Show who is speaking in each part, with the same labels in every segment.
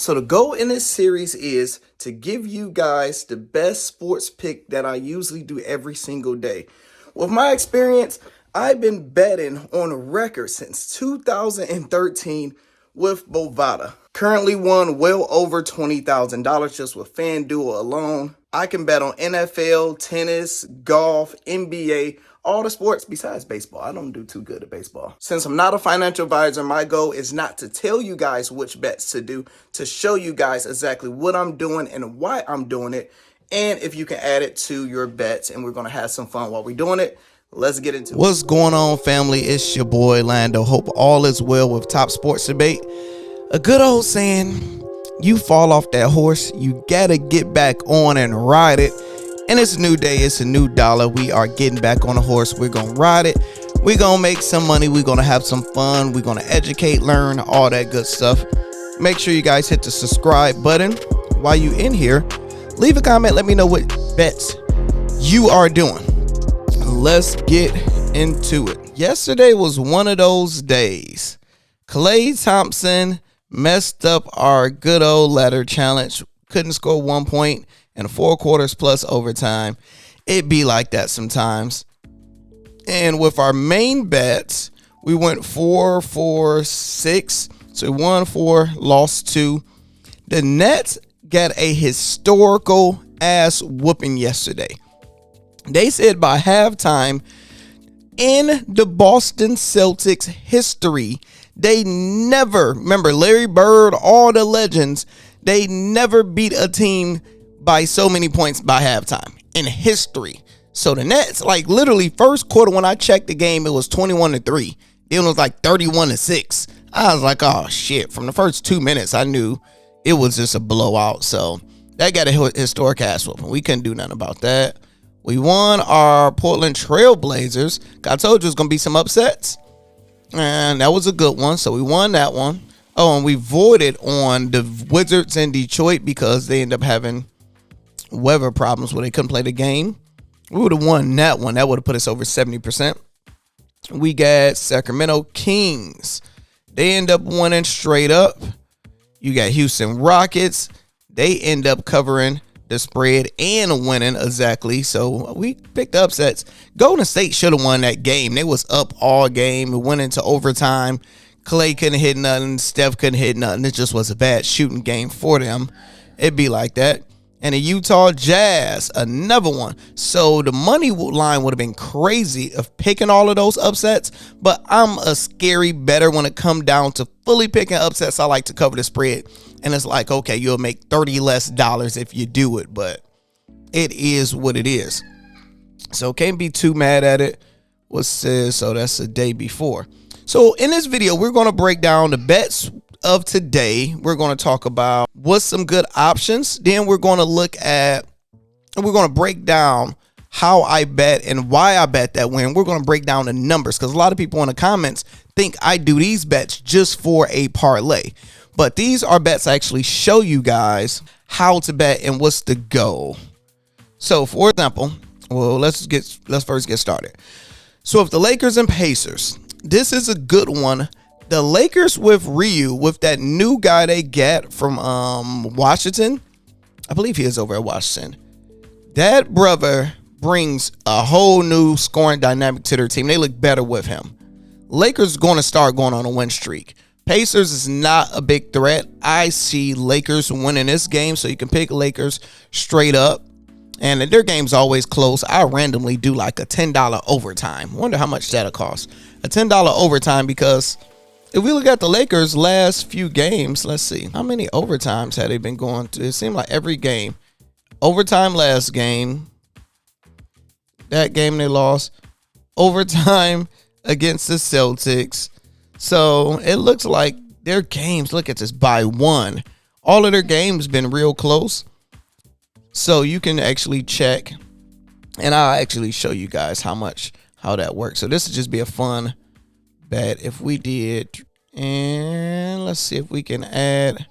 Speaker 1: So the goal in this series is to give you guys the best sports pick that I usually do every single day. With my experience, I've been betting on a record since 2013 with Bovada. Currently won well over $20,000 just with FanDuel alone. I can bet on NFL, tennis, golf, NBA, all the sports besides baseball. I don't do too good at baseball. Since I'm not a financial advisor, my goal is not to tell you guys which bets to do, to show you guys exactly what I'm doing and why I'm doing it, and if you can add it to your bets, and we're going to have some fun while we're doing it. Let's get into it.
Speaker 2: What's going on, family? It's your boy Lando. Hope all is well with Top Sports Debate. A good old saying, you fall off that horse, you gotta get back on and ride it. And it's a new day, it's a new dollar. We are getting back on the horse. We're gonna ride it. We're gonna make some money. We're gonna have some fun. We're gonna educate, learn, all that good stuff. Make sure you guys hit the subscribe button. While you in here, leave a comment. Let me know what bets you are doing. Let's get into it. Yesterday was one of those days. Klay Thompson messed up our good old ladder challenge. Couldn't score 1 point in 4 quarters plus overtime. It be like that sometimes. And with our main bets, we went 4-4-6. So we won 4, lost 2. The Nets got a historical ass whooping yesterday. They said by halftime in the Boston Celtics history, they never, remember Larry Bird, all the legends, they never beat a team by so many points by halftime in history. So the Nets, like literally first quarter when I checked the game, it was 21-3. Then it was like 31-6. I was like, oh shit. From the first 2 minutes, I knew it was just a blowout. So that got a historic ass whooping. We couldn't do nothing about that. We won our Portland Trail Blazers. I told you it was going to be some upsets. And that was a good one. So we won that one. Oh, and we voided on the Wizards in Detroit because they ended up having weather problems where they couldn't play the game. We would have won that one. That would have put us over 70%. We got Sacramento Kings. They end up winning straight up. You got Houston Rockets. They end up covering the spread and winning exactly. So we picked upsets. Golden State should have won that game. They was up all game. It went into overtime. Klay couldn't hit nothing. Steph couldn't hit nothing. It just was a bad shooting game for them. It'd be like that. And the Utah Jazz, another one. So the money line would have been crazy of picking all of those upsets. But I'm a scary bettor when it come down to fully picking upsets. I like to cover the spread. And it's like, okay, you'll make $30 less if you do it. But it is what it is. So can't be too mad at it. What says, so that's the day before. So in this video, we're going to break down the bets of today. We're going to talk about what's some good options. Then we're going to look at, and we're going to break down how I bet and why I bet that win. We're going to break down the numbers because a lot of people in the comments think I do these bets just for a parlay. But these are bets I actually show you guys how to bet and what's the goal. So for example, well, let's first get started. So if the Lakers and Pacers, this is a good one. The Lakers with Ryu, with that new guy they get from Washington. I believe he is over at Washington. That brother brings a whole new scoring dynamic to their team. They look better with him. Lakers going to start going on a win streak. Pacers is not a big threat. I see Lakers winning this game, so you can pick Lakers straight up. And their game's always close. I randomly do like a $10 overtime. Wonder how much that'll cost. A $10 overtime, because if we look at the Lakers' last few games, let's see. How many overtimes had they been going to? It seemed like every game. Overtime last game. That game they lost. Overtime against the Celtics. So it looks like their games, look at this, by one. All of their games been real close. So you can actually check. And I'll actually show you guys how that works. So this would just be a fun bet if we did. And let's see if we can add,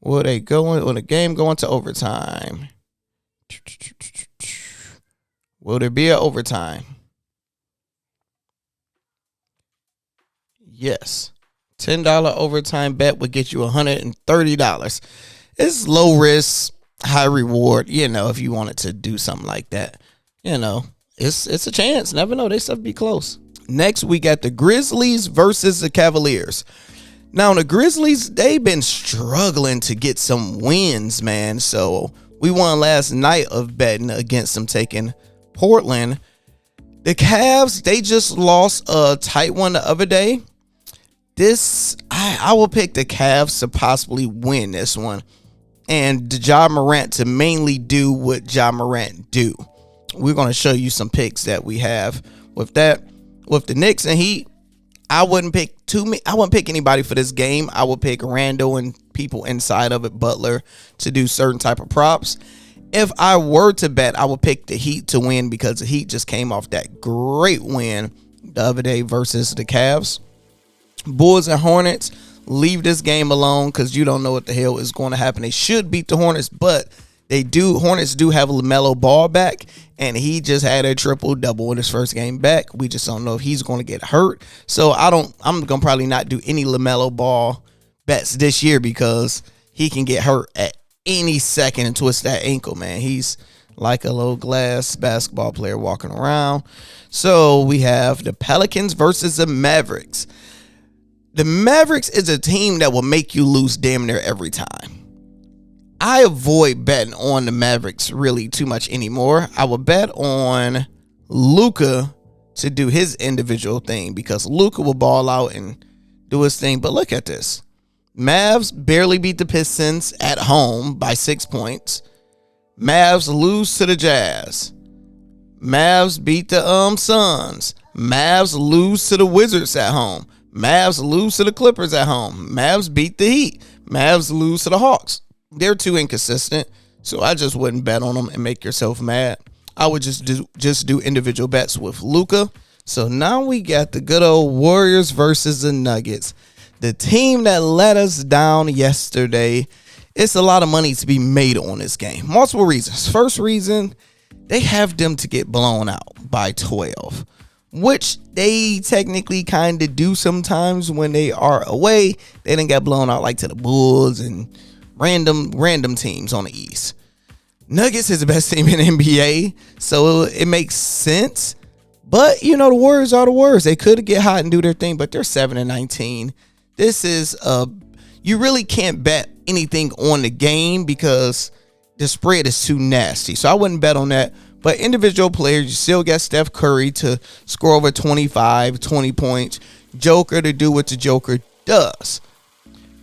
Speaker 2: will the game go into overtime? Will there be an overtime? Yes. $10 overtime bet would get you $130. It's low risk, high reward, if you wanted to do something like that. It's a chance. Never know. They stuff be close. Next, we got the Grizzlies versus the Cavaliers. Now, the Grizzlies, they've been struggling to get some wins, man. So we won last night of betting against them taking Portland. The Cavs, they just lost a tight one the other day. I will pick the Cavs to possibly win this one. And Ja Morant to mainly do what Ja Morant do. We're going to show you some picks that we have with that. With the Knicks and Heat, I wouldn't pick anybody for this game. I would pick Randall and people inside of it, Butler, to do certain type of props. If I were to bet, I would pick the Heat to win because the Heat just came off that great win the other day versus the Cavs. Bulls and Hornets, leave this game alone because you don't know what the hell is going to happen. They should beat the Hornets, but Hornets do have LaMelo Ball back, and he just had a triple-double in his first game back. We just don't know if he's going to get hurt. So I'm going to probably not do any LaMelo Ball bets this year because he can get hurt at any second and twist that ankle, man. He's like a little glass basketball player walking around. So we have the Pelicans versus the Mavericks. The Mavericks is a team that will make you lose damn near every time. I avoid betting on the Mavericks really too much anymore. I would bet on Luka to do his individual thing because Luka will ball out and do his thing. But look at this. Mavs barely beat the Pistons at home by 6 points. Mavs lose to the Jazz. Mavs beat the Suns. Mavs lose to the Wizards at home. Mavs lose to the Clippers at home. Mavs beat the Heat. Mavs lose to the Hawks. They're too inconsistent, so I just wouldn't bet on them and make yourself mad. I would just do individual bets with Luka. So now we got the good old Warriors versus the Nuggets. The team that let us down yesterday. It's a lot of money to be made on this game. Multiple reasons. First reason, they have them to get blown out by 12, which they technically kind of do sometimes when they are away. They didn't get blown out like to the Bulls and random teams on the East. Nuggets is the best team in the NBA, so it makes sense. But the Warriors are the Warriors. They could get hot and do their thing, but they're 7-19. This is you really can't bet anything on the game because the spread is too nasty. So I wouldn't bet on that. But individual players, you still got Steph Curry to score over 25, 20 points. Joker to do what the Joker does.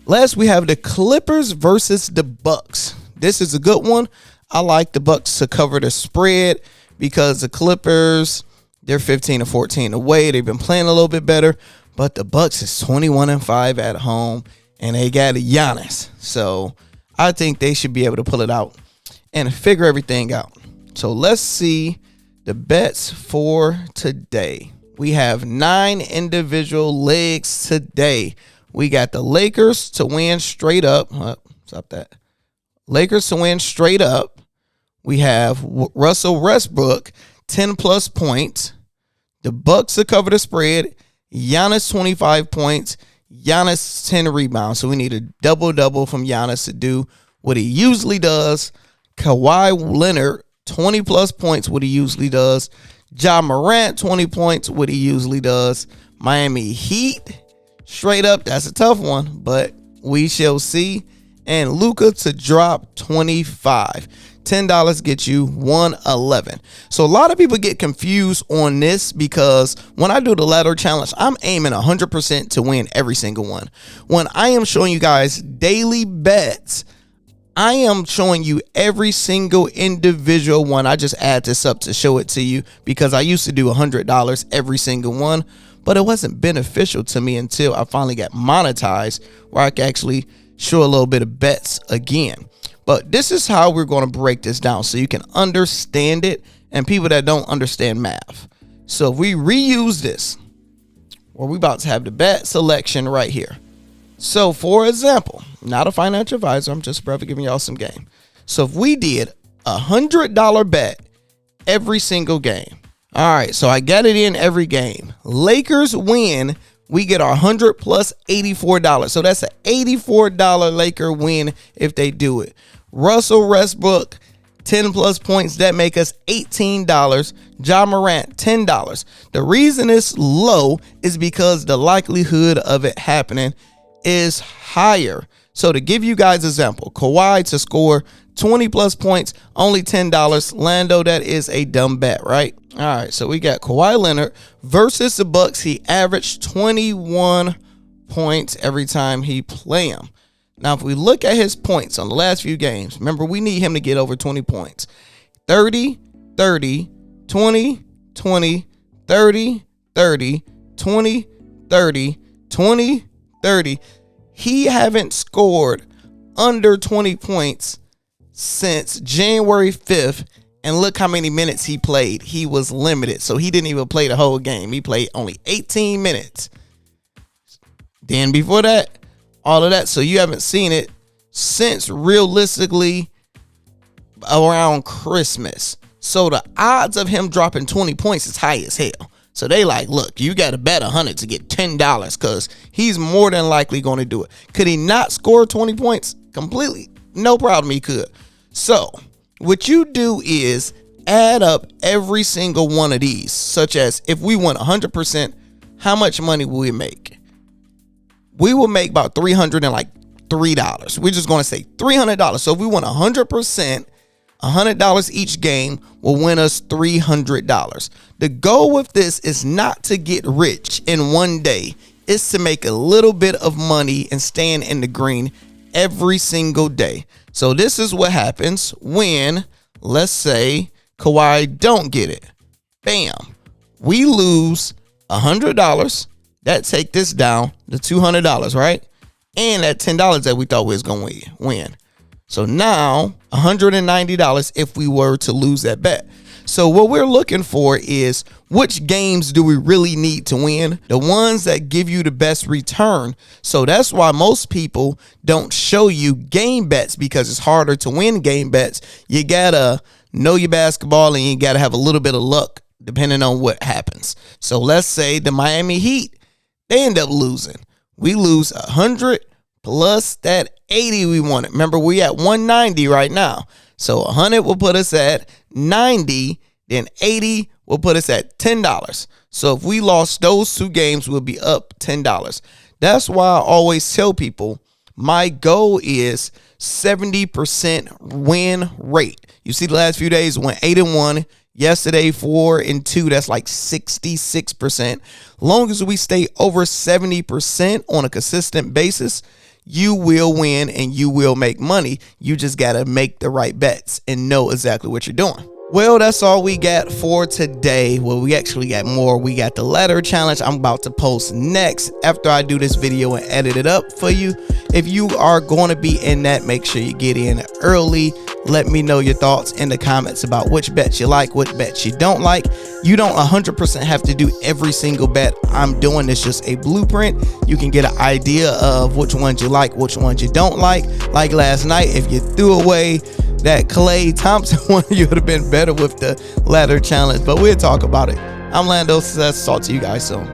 Speaker 2: Last, we have the Clippers versus the Bucks. This is a good one. I like the Bucks to cover the spread because the Clippers, they're 15-14 away. They've been playing a little bit better, but the Bucks is 21-5 at home, and they got a Giannis. So I think they should be able to pull it out and figure everything out. So let's see the bets for today. We have 9 individual legs today. We got the Lakers to win straight up. Stop that. Lakers to win straight up. We have Russell Westbrook, 10+ points. The Bucks to cover the spread. Giannis, 25 points. Giannis, 10 rebounds. So we need a double-double from Giannis to do what he usually does. Kawhi Leonard, 20+ points, what he usually does. Ja Morant, 20 points, what he usually does. Miami Heat, straight up, that's a tough one, but we shall see. And Luka to drop 25. $10 gets you $111. So a lot of people get confused on this because when I do the ladder challenge, I'm aiming 100% to win every single one. When I am showing you guys daily bets, I am showing you every single individual one. I just add this up to show it to you because I used to do $100 every single one, but it wasn't beneficial to me until I finally got monetized where I could actually show a little bit of bets again. But this is how we're going to break this down so you can understand it and people that don't understand math. So if we reuse this, well, we're about to have the bet selection right here. So for example, not a financial advisor, I'm just brother giving y'all some game. So if we did $100 bet every single game. All right, so I got it in every game. Lakers win we get our 100 plus $84. So that's an $84 Laker win if they do it. Russell Westbrook, 10 plus points, that make us $18. Ja Morant, $10. The reason it's low is because the likelihood of it happening is higher. So to give you guys an example, Kawhi to score 20 plus points, only $10. Lando, that is a dumb bet, right? All right, so we got Kawhi Leonard versus the Bucks. He averaged 21 points every time he play him. Now, if we look at his points on the last few games, remember, we need him to get over 20 points. 30, 30, 20, 20, 30, 30, 20, 30, 20, 30. He haven't scored under 20 points since January 5th. And look how many minutes he played. He was limited, so he didn't even play the whole game. He played only 18 minutes. Then before that, all of that. So you haven't seen it since realistically around Christmas. So the odds of him dropping 20 points is high as hell. So they like, look, you got to bet 100 to get $10 because he's more than likely going to do it. Could he not score 20 points completely? No problem, he could. So what you do is add up every single one of these, such as if we won 100%, how much money will we make? We will make about $303. We're just going to say $300. So if we won 100%, $100 each game will win us $300. The goal with this is not to get rich in one day. It's to make a little bit of money and stand in the green every single day. So this is what happens when, let's say, Kawhi don't get it. Bam. We lose $100. That take this down to $200, right? And that $10 that we thought we was going to win. So now $190 if we were to lose that bet. So what we're looking for is which games do we really need to win? The ones that give you the best return. So that's why most people don't show you game bets, because it's harder to win game bets. You got to know your basketball and you got to have a little bit of luck depending on what happens. So let's say the Miami Heat, they end up losing. We lose 100 plus that 80 we wanted. Remember, we at 190 right now. So 100 will put us at 90, then 80 will put us at $10. So if we lost those two games, we'll be up $10. That's why I always tell people my goal is 70% win rate. You see the last few days went 8-1. Yesterday, 4-2. That's like 66%. Long as we stay over 70% on a consistent basis, you will win and you will make money. You just got to make the right bets and know exactly what you're doing. Well, that's all we got for today. Well, we actually got more. We got the ladder challenge I'm about to post next after I do this video and edit it up for you. If you are going to be in that, make sure you get in early. Let me know your thoughts in the comments about which bets you like, which bets you don't like. You don't 100% have to do every single bet I'm doing. It's just a blueprint. You can get an idea of which ones you like, which ones you don't like. Like last night, if you threw away that Klay Thompson one, you would have been better with the ladder challenge, but we'll talk about it. I'm Lando. Talk to you guys soon.